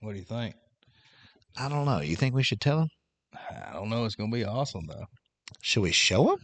What do you think? I don't know. You think we should tell them? I don't know. It's going to be awesome, though. Should we show them?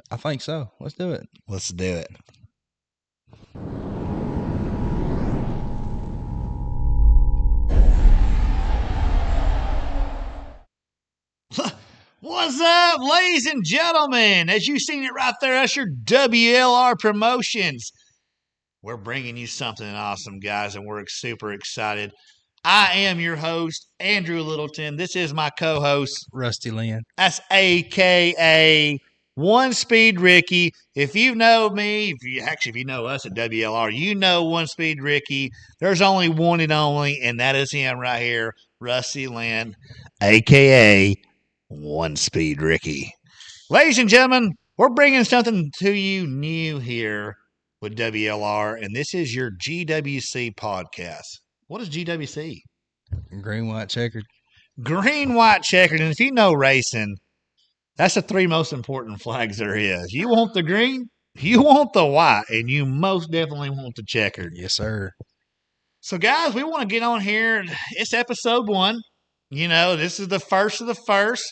I think so. Let's do it. Let's do it. What's up, ladies and gentlemen? As you seen it right there, that's your WLR Promotions. We're bringing you something awesome, guys, and we're super excited. I am your host, Andrew Littleton. This is my co-host, Rusty Lynn. That's AKA One Speed Ricky. If you know me, if you know us at WLR, you know One Speed Ricky. There's only one and only, and that is him right here, Rusty Lynn, AKA One Speed Ricky. Ladies and gentlemen, we're bringing something to you new here with WLR, and this is your GWC Podcast. What is GWC? Green, white, checkered. Green, white, checkered. And if you know racing, that's the three most important flags there is. You want the green, you want the white, and you most definitely want the checkered. Yes, sir. So, guys, we want to get on here. It's episode 1. You know, this is the first of the first.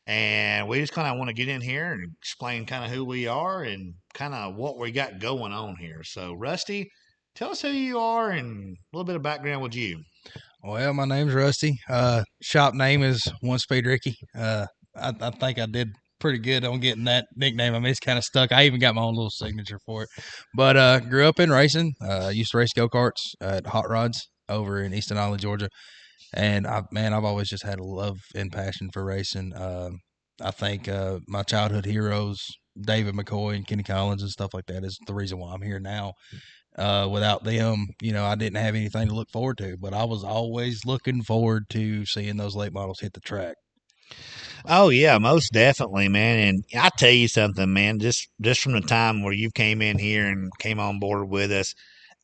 And we just kind of want to get in here and explain kind of who we are and kind of what we got going on here. So, Rusty, tell us who you are and a little bit of background with you. Well, my name's Rusty. Shop name is One Speed Ricky. I think I did pretty good on getting that nickname. I mean, it's kind of stuck. I even got my own little signature for it. But grew up in racing. Used to race go-karts at Hot Rods over in Easton Island, Georgia. And I've always just had a love and passion for racing. I think my childhood heroes, David McCoy and Kenny Collins and stuff like that, is the reason why I'm here now. Without them, I didn't have anything to look forward to, but I was always looking forward to seeing those late models hit the track. Oh yeah, most definitely, man. And I tell you something, man. Just from the time where you came in here and came on board with us,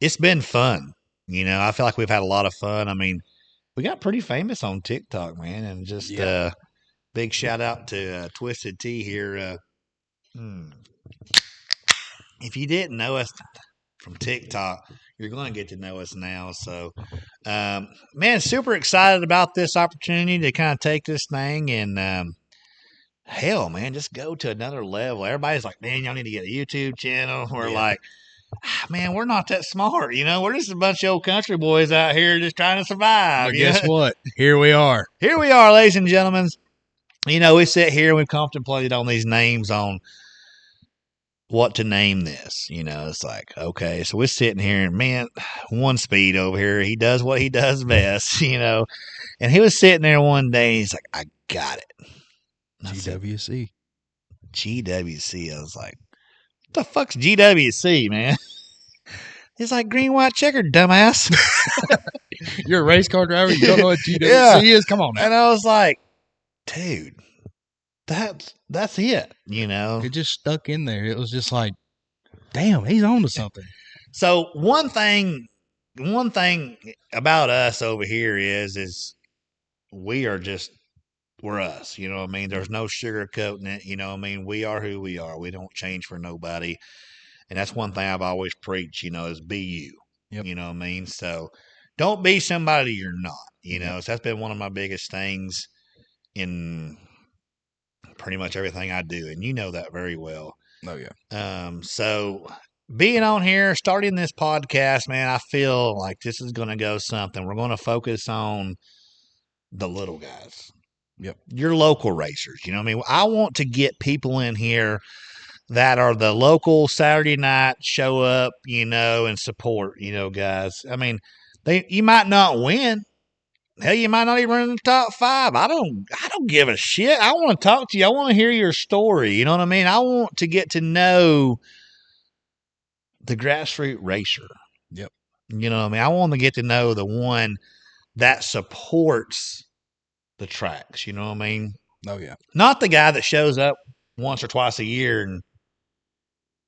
it's been fun. I feel like we've had a lot of fun. I mean, we got pretty famous on TikTok, man, and just big shout out to Twisted Tea here. If you didn't know us from TikTok, you're going to get to know us now. So, man, super excited about this opportunity to kind of take this thing and hell, man, just go to another level. Everybody's like, man, y'all need to get a YouTube channel. We're like, man, we're not that smart. We're just a bunch of old country boys out here just trying to survive. But guess what? Here we are. Here we are, ladies and gentlemen. We sit here and we've contemplated on these names on what to name this. It's like, okay, so we're sitting here and man, One Speed over here, he does what he does best, and he was sitting there one day and he's like, I got it. GWC. GWC. I was like, what the fuck's GWC, man? He's like, green, white, checkered, dumbass. You're a race car driver. You don't know what GWC is? Come on now. And I was like, dude, that's it, It just stuck in there. It was just like, damn, he's on to something. So one thing about us over here is we're us. You know what I mean? There's no sugarcoating it. You know what I mean? We are who we are. We don't change for nobody. And that's one thing I've always preached, is be you. Yep. You know what I mean? So don't be somebody you're not, So that's been one of my biggest things in pretty much everything I do. And you know that very well. Oh, yeah. So being on here, starting this podcast, man, I feel like this is going to go something. We're going to focus on the little guys. Yep. Your local racers. You know what I mean? I want to get people in here that are the local Saturday night show up, and support, guys. I mean, you might not win. Hell, you might not even run in the top 5. I don't give a shit. I want to talk to you. I want to hear your story. You know what I mean? I want to get to know the grassroots racer. Yep. You know what I mean? I want to get to know the one that supports the tracks. You know what I mean? Oh, yeah. Not the guy that shows up once or twice a year and,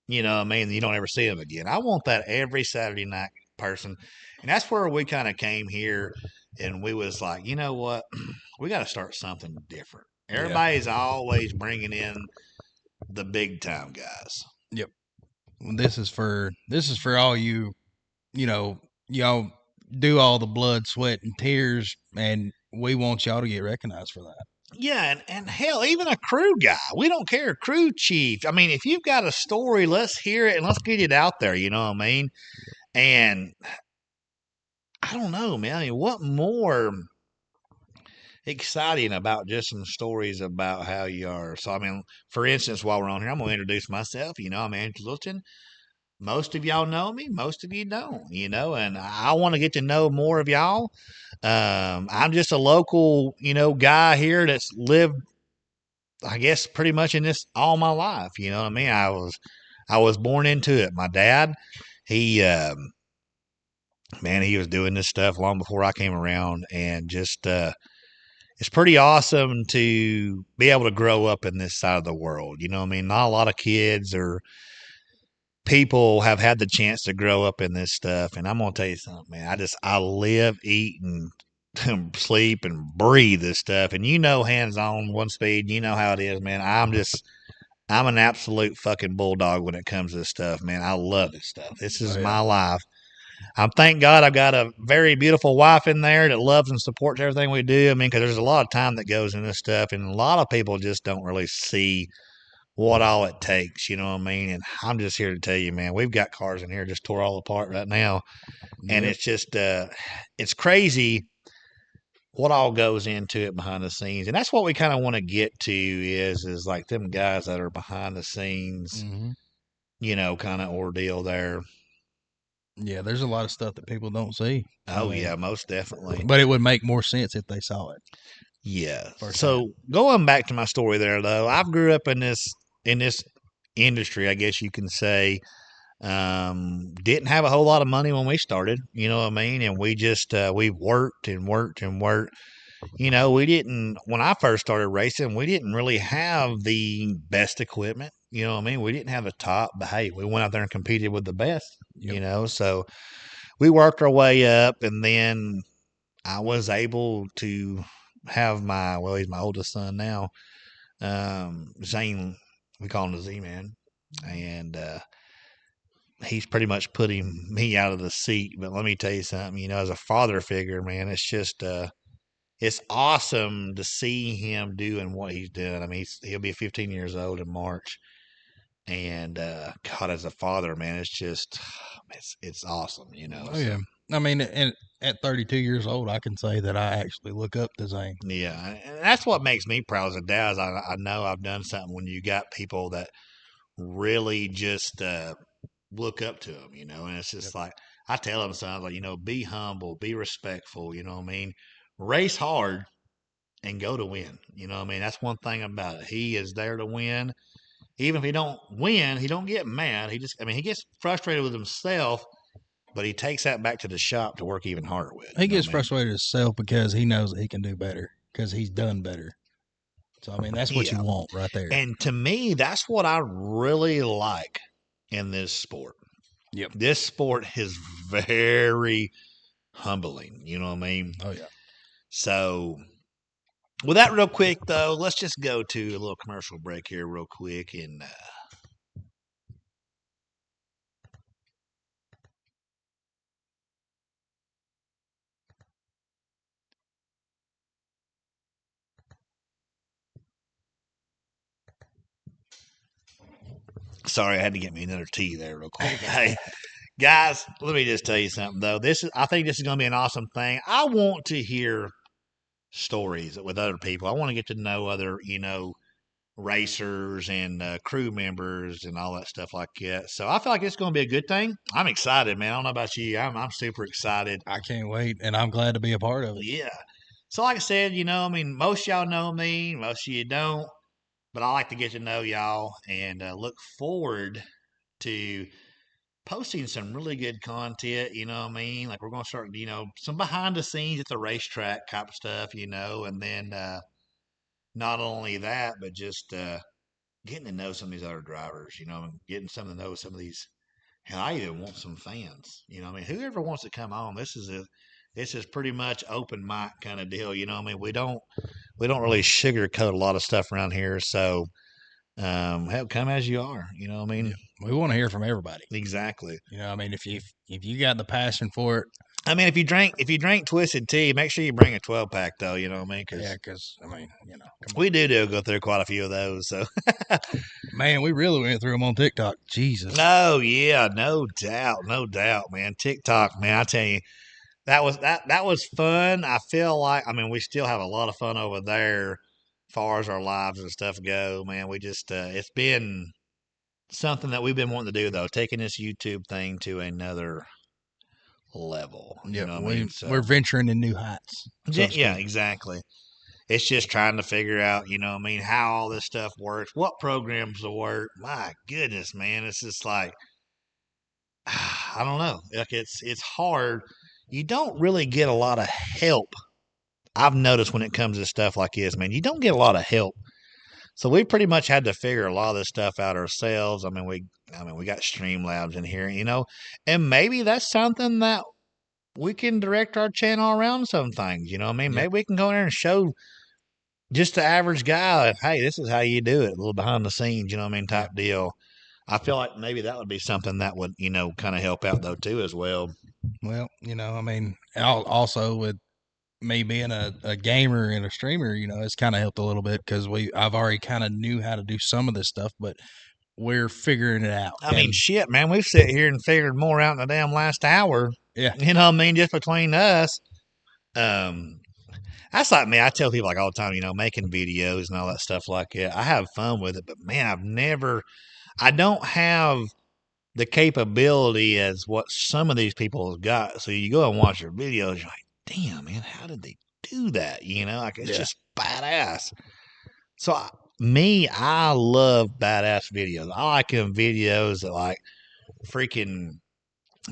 you know what I mean, you don't ever see him again. I want that every Saturday night person. And that's where we kind of came here and we was like, you know what? We got to start something different. Everybody's always bringing in the big time guys. Yep. This is for all you, y'all do all the blood, sweat, and tears, and we want y'all to get recognized for that. Yeah, and hell, even a crew guy. We don't care. Crew chief. I mean, if you've got a story, let's hear it and let's get it out there. You know what I mean? And I don't know, man. I mean, what more exciting about just some stories about how you are? So, I mean, for instance, while we're on here, I'm going to introduce myself. You know, I'm Andrew Littleton. Most of y'all know me, most of you don't, you know, and I want to get to know more of y'all. I'm just a local, you know, guy here that's lived, I guess, pretty much in this all my life. You know what I mean? I was born into it. My dad, he, man, he was doing this stuff long before I came around, and just, it's pretty awesome to be able to grow up in this side of the world. You know what I mean? Not a lot of kids or people have had the chance to grow up in this stuff. And I'm going to tell you something, man. I live, eat, and sleep and breathe this stuff. And you know, hands on, one speed, you know how it is, man. I'm an absolute fucking bulldog when it comes to this stuff, man. I love this stuff. This is my life. I thank God I've got a very beautiful wife in there that loves and supports everything we do. I mean, because there's a lot of time that goes in this stuff, and a lot of people just don't really see what all it takes. You know what I mean? And I'm just here to tell you, man, we've got cars in here just tore all apart right now, and it's just it's crazy what all goes into it behind the scenes, and that's what we kind of want to get to is like them guys that are behind the scenes, you know, kind of ordeal there. Yeah, there's a lot of stuff that people don't see. Oh, yeah, most definitely. But it would make more sense if they saw it. Yeah. So going back to my story there, though, I grew up in this industry, I guess you can say. Didn't have a whole lot of money when we started, you know what I mean? And we just we worked and worked and worked. You know, we didn't when I first started racing, we didn't really have the best equipment. You know what I mean? We didn't have the top, but hey, we went out there and competed with the best. You know, so we worked our way up, and then I was able to have he's my oldest son now, Zane. We call him the Z Man, and he's pretty much putting me out of the seat. But let me tell you something, you know, as a father figure, man, it's just it's awesome to see him doing what he's doing. I mean, he'll be 15 years old in March, and God, as a father, man, it's just it's awesome, you know. Oh yeah, I mean, and at 32 years old, I can say that I actually look up to Zane. Yeah, and that's what makes me proud as a dad. Is I know I've done something when you got people that really just look up to him, you know, and it's just like I tell him sometimes, like, you know, be humble, be respectful, you know what I mean? Race hard and go to win. You know what I mean? That's one thing about it. He is there to win. Even if he don't win, he don't get mad. He gets frustrated with himself, but he takes that back to the shop to work even harder with. He gets frustrated himself because he knows that he can do better because he's done better. So, I mean, that's what you want right there. And to me, that's what I really like in this sport. Yep. This sport is very humbling. You know what I mean? Oh, yeah. So, with that real quick, though, let's just go to a little commercial break here real quick. And sorry, I had to get me another tea there real quick. Hey, guys, let me just tell you something, though. I think this is going to be an awesome thing. I want to hear stories with other people. I want to get to know other, you know, racers and crew members and all that stuff like that. So I feel like it's going to be a good thing. I'm excited, man. I don't know about you. I'm super excited. I can't wait, and I'm glad to be a part of it. Yeah. So like I said, you know, I mean, most of y'all know me, most of you don't, but I like to get to know y'all and look forward to posting some really good content, you know what I mean? Like we're going to start, you know, some behind the scenes at the racetrack type of stuff, you know, and then not only that, but just getting to know some of these other drivers, you know, and getting some to know some of these. Hell, I even want some fans, you know. I mean, whoever wants to come on, this is pretty much open mic kind of deal, you know. I mean, we don't really sugarcoat a lot of stuff around here, so hell, come as you are, you know what I mean? Yeah. We want to hear from everybody. Exactly. You know, I mean, if you got the passion for it, I mean, if you drink Twisted Tea, make sure you bring a 12-pack though. You know what I mean? Yeah, Because because I mean, come on. we do go through quite a few of those. So, Man, we really went through them on TikTok. Jesus. oh yeah, no doubt, man. TikTok, man, I tell you, that was fun. I feel like, I mean, we still have a lot of fun over there, as far as our lives and stuff go. Man, we just it's been something that we've been wanting to do though, taking this YouTube thing to another level. You Yeah, know what I mean? we're So venturing in new heights, so to yeah, speak. exactly. It's just trying to figure out, you know what I mean, how all this stuff works, what programs will work. My goodness, man, it's just like I don't know. Like it's hard. You don't really get a lot of help. I've noticed when it comes to stuff like this, man, you don't get a lot of help. So we pretty much had to figure a lot of this stuff out ourselves. I mean we got Streamlabs in here, you know, and maybe that's something that we can direct our channel around some things, you know what I mean? Yeah, Maybe we can go in there and show just the average guy, hey, this is how you do it, a little behind the scenes, you know what I mean, yeah. type deal. I feel like maybe that would be something that would, you know, kind of help out though too as well. Well, I mean, also with me being a gamer and a streamer, it's kind of helped a little bit because I've already kind of knew how to do some of this stuff, but we're figuring it out. I mean, And shit, man, we've sat here and figured more out in the damn last hour. yeah, You know what I mean? Just between us. Um, that's like me. I tell people like all the time, you know, making videos and all that stuff like that. I have fun with it, but man, I don't have the capability as what some of these people have got. So you go and watch their videos, you're like, damn, man, how did they do that? You know, like it's yeah, just badass. So I love badass videos. I like them videos that like freaking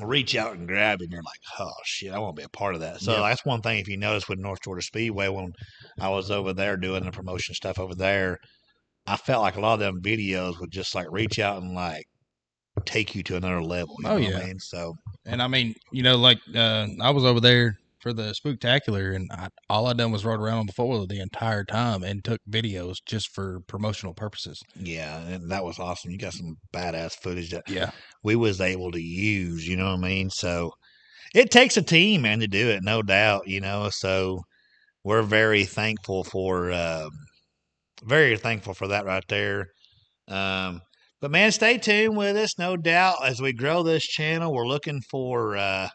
reach out and grab it, and you're like, oh shit, I want to be a part of that. So yep, that's one thing. If you notice with North Georgia Speedway, when I was over there doing the promotion stuff over there, I felt like a lot of them videos would just like reach out and like take you to another level. You oh know what I yeah. mean? So And I mean, like I was over there for the Spooktacular, and all I done was rode around on the 4 the entire time and took videos just for promotional purposes. yeah, and that was awesome. You got some badass footage that Yeah, we was able to use. You know what I mean? So it takes a team, man, to do it, no doubt. You know, so we're very thankful for that right there. Um, but man, stay tuned with us. No doubt, as we grow this channel, we're looking for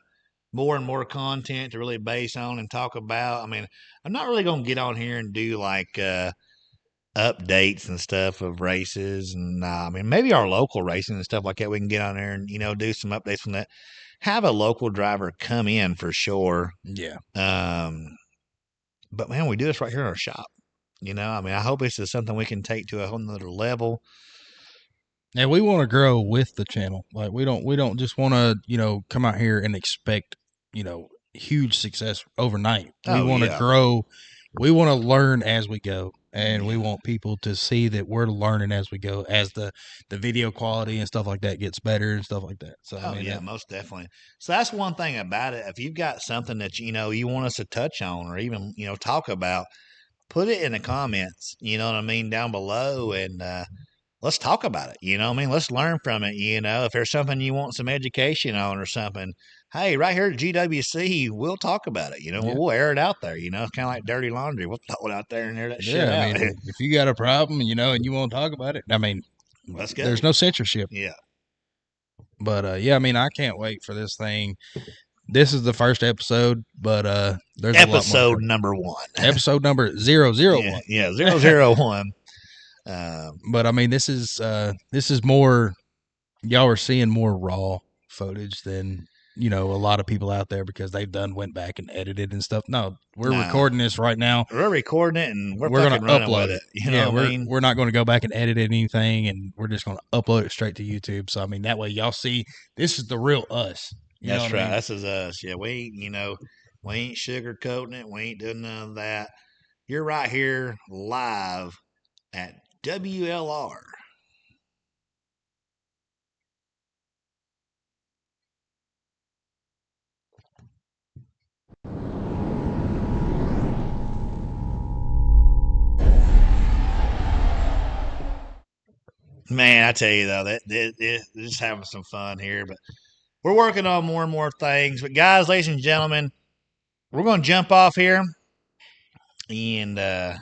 more and more content to really base on and talk about. I mean, I'm not really going to get on here and do like updates and stuff of races, and I mean, maybe our local racing and stuff like that. We can get on there and do some updates from that. Have a local driver come in for sure. yeah. But man, we do this right here in our shop. You know, I mean, I hope this is something we can take to a whole nother level. And we want to grow with the channel. Like we don't just want to, come out here and expect, huge success overnight. We Oh want to yeah, grow. We want to learn as we go. And we yeah. want people to see that we're learning as we go, as the video quality and stuff like that gets better and stuff like that. So I Oh mean, yeah, most definitely. So that's one thing about it. If you've got something that you want us to touch on or even talk about, put it in the comments. You know what I mean, down below, and let's talk about it. You know what I mean? Let's learn from it. You know, if there's something you want some education on or something, hey, right here at GWC, we'll talk about it. You know, yeah, we'll air it out there. You know, it's kind of like dirty laundry. We'll throw it out there and air that shit yeah. I out. mean, if you got a problem, and you want to talk about it, I mean, Let's go. there's no censorship. Yeah. But yeah, I mean, I can't wait for this thing. This is the first episode, but there's a lot more. Episode number 1. Episode number 001. Yeah, 001. But I mean, this is more. Y'all are seeing more raw footage than a lot of people out there because they've went back and edited and stuff. No, we're No. recording this right now. We're recording it and we're We're fucking gonna running upload with it. it. You know what I mean? We're not going to go back and edit anything, and we're just going to upload it straight to YouTube. So I mean, that way y'all see this is the real us. You know That's what I right. mean? This is us. Yeah, we ain't sugarcoating it. We ain't doing none of that. You're right here live at WLR. Man, I tell you though, that just having some fun here. But we're working on more and more things. But guys, ladies and gentlemen, we're going to jump off here. And I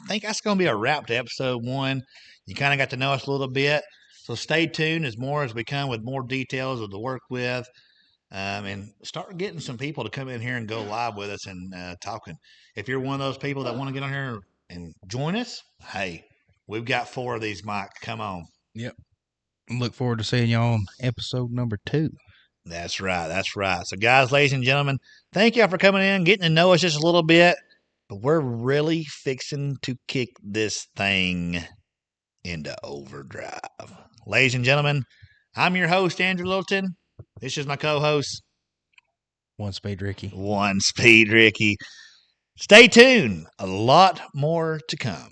think that's going to be a wrap to episode 1. You kind of got to know us a little bit. So stay tuned as we come with more details of the work with. And start getting some people to come in here and go live with us and talking. If you're one of those people that want to get on here and join us, hey, we've got 4 of these, Mike. Come on. Yep. Look forward to seeing y'all on episode number 2. That's right. That's right. So, guys, ladies and gentlemen, thank y'all for coming in, getting to know us just a little bit. But we're really fixing to kick this thing into overdrive. Ladies and gentlemen, I'm your host, Andrew Littleton. This is my co-host, One Speed Ricky. One Speed Ricky. Stay tuned. A lot more to come.